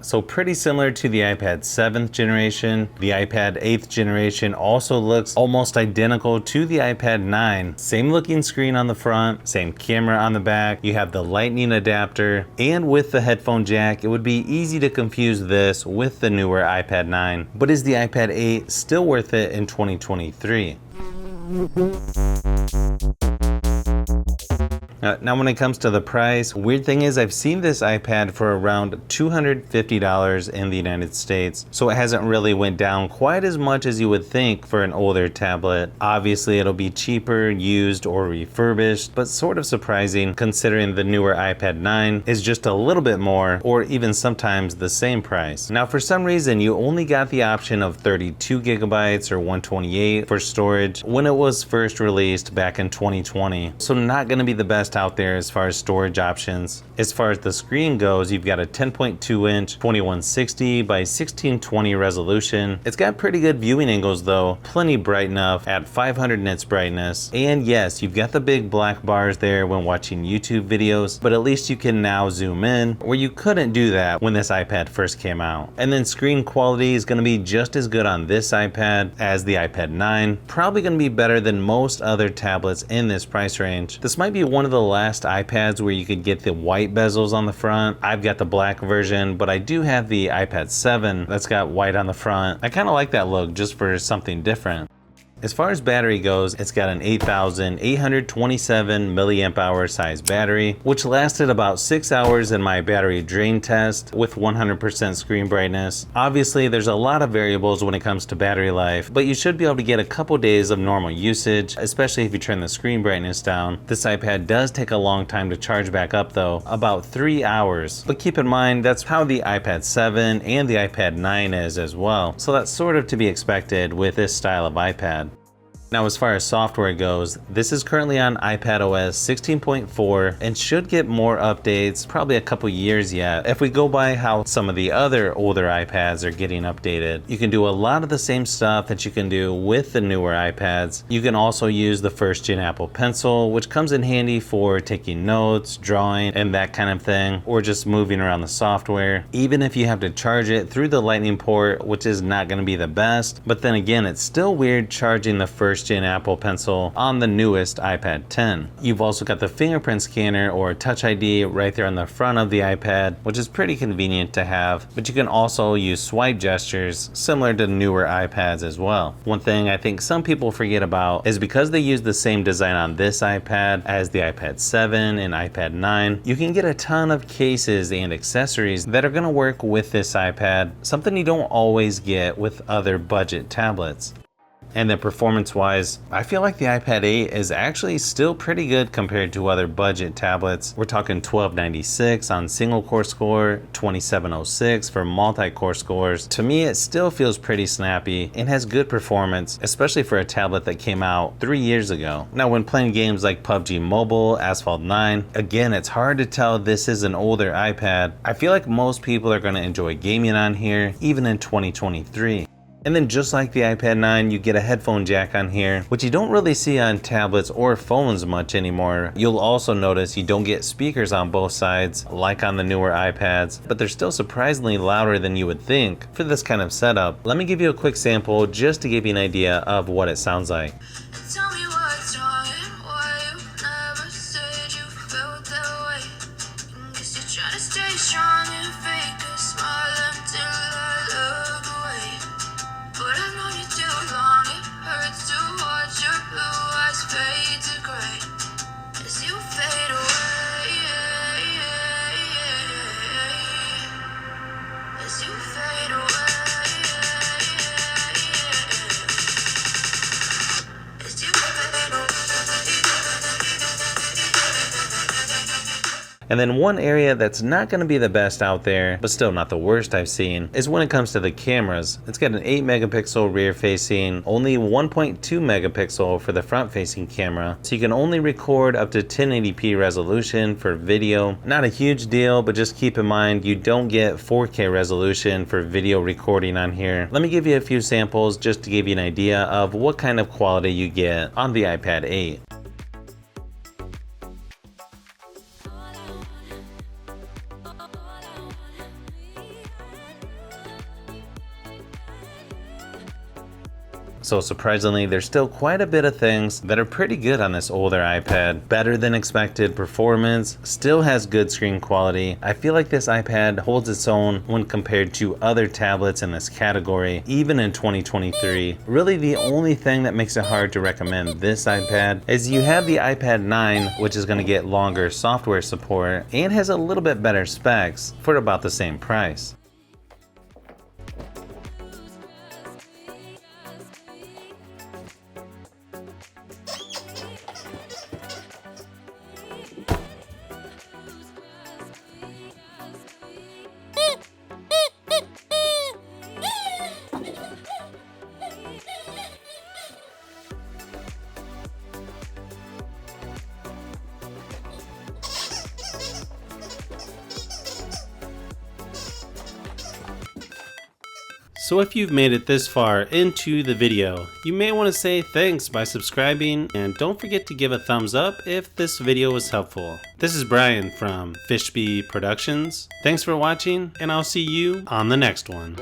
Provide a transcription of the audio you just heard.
So pretty similar to the iPad 7th generation, the iPad 8th generation also looks almost identical to the iPad 9. Same looking screen on the front, same camera on the back, you have the lightning adapter, and with the headphone jack, it would be easy to confuse this with the newer iPad 9. But is the iPad 8 still worth it in 2023? Now when it comes to the price, weird thing is I've seen this iPad for around $250 in the United States, so it hasn't really went down quite as much as you would think for an older tablet. Obviously it'll be cheaper, used, or refurbished, but sort of surprising considering the newer iPad 9 is just a little bit more, or even sometimes the same price. Now for some reason you only got the option of 32 gigabytes or 128 for storage when it was first released back in 2020, so not going to be the best out there as far as storage options. As far as the screen goes, you've got a 10.2 inch 2160 by 1620 resolution. It's got pretty good viewing angles though, plenty bright enough at 500 nits brightness. And yes, you've got the big black bars there when watching YouTube videos, but at least you can now zoom in, where you couldn't do that when this iPad first came out. And then screen quality is going to be just as good on this iPad as the iPad 9, probably going to be better than most other tablets in this price range. This might be one of the last iPads where you could get the white bezels on the front. I've got the black version, but I do have the iPad 7 that's got white on the front. I kind of like that look just for something different. As far as battery goes, it's got an 8,827 milliamp hour size battery, which lasted about 6 hours in my battery drain test with 100% screen brightness. Obviously, there's a lot of variables when it comes to battery life, but you should be able to get a couple days of normal usage, especially if you turn the screen brightness down. This iPad does take a long time to charge back up though, about 3 hours. But keep in mind, that's how the iPad 7 and the iPad 9 is as well. So that's sort of to be expected with this style of iPad. Now as far as software goes, this is currently on iPadOS 16.4 and should get more updates, probably a couple years yet. If we go by how some of the other older iPads are getting updated, you can do a lot of the same stuff that you can do with the newer iPads. You can also use the first gen Apple Pencil, which comes in handy for taking notes, drawing, and that kind of thing, or just moving around the software. Even if you have to charge it through the Lightning port, which is not going to be the best, but then again, it's still weird charging the first gen Apple Pencil on the newest iPad 10. You've also got the fingerprint scanner or Touch ID right there on the front of the iPad, which is pretty convenient to have, but you can also use swipe gestures similar to newer iPads as well. One thing I think some people forget about is because they use the same design on this iPad as the iPad 7 and iPad 9, you can get a ton of cases and accessories that are going to work with this iPad, something you don't always get with other budget tablets. And then performance-wise, I feel like the iPad 8 is actually still pretty good compared to other budget tablets. We're talking 1296 on single core score, 2706 for multi-core scores. To me, it still feels pretty snappy and has good performance, especially for a tablet that came out 3 years ago. Now, when playing games like PUBG Mobile, Asphalt 9, again, it's hard to tell this is an older iPad. I feel like most people are going to enjoy gaming on here, even in 2023. And then just like the iPad 9, you get a headphone jack on here, which you don't really see on tablets or phones much anymore. You'll also notice you don't get speakers on both sides like on the newer iPads, but they're still surprisingly louder than you would think for this kind of setup. Let me give you a quick sample just to give you an idea of what it sounds like. Tell me what's wrong and why you never said you felt that way. Guess you're trying to stay strong and fake a smile until I look away. But I've known you too long, it hurts to watch your blue eyes fade to gray as you fade away, as you fade away, as you fade away. And then one area that's not going to be the best out there, but still not the worst I've seen, is when it comes to the cameras. It's got an 8 megapixel rear facing, only 1.2 megapixel for the front facing camera. So you can only record up to 1080p resolution for video. Not a huge deal, but just keep in mind you don't get 4K resolution for video recording on here. Let me give you a few samples just to give you an idea of what kind of quality you get on the iPad 8. So surprisingly, there's still quite a bit of things that are pretty good on this older iPad. Better than expected performance, still has good screen quality. I feel like this iPad holds its own when compared to other tablets in this category, even in 2023. Really the only thing that makes it hard to recommend this iPad is you have the iPad 9, which is going to get longer software support and has a little bit better specs for about the same price. So if you've made it this far into the video, you may want to say thanks by subscribing, and don't forget to give a thumbs up if this video was helpful. This is Brian from Fishbee Productions. Thanks for watching, and I'll see you on the next one.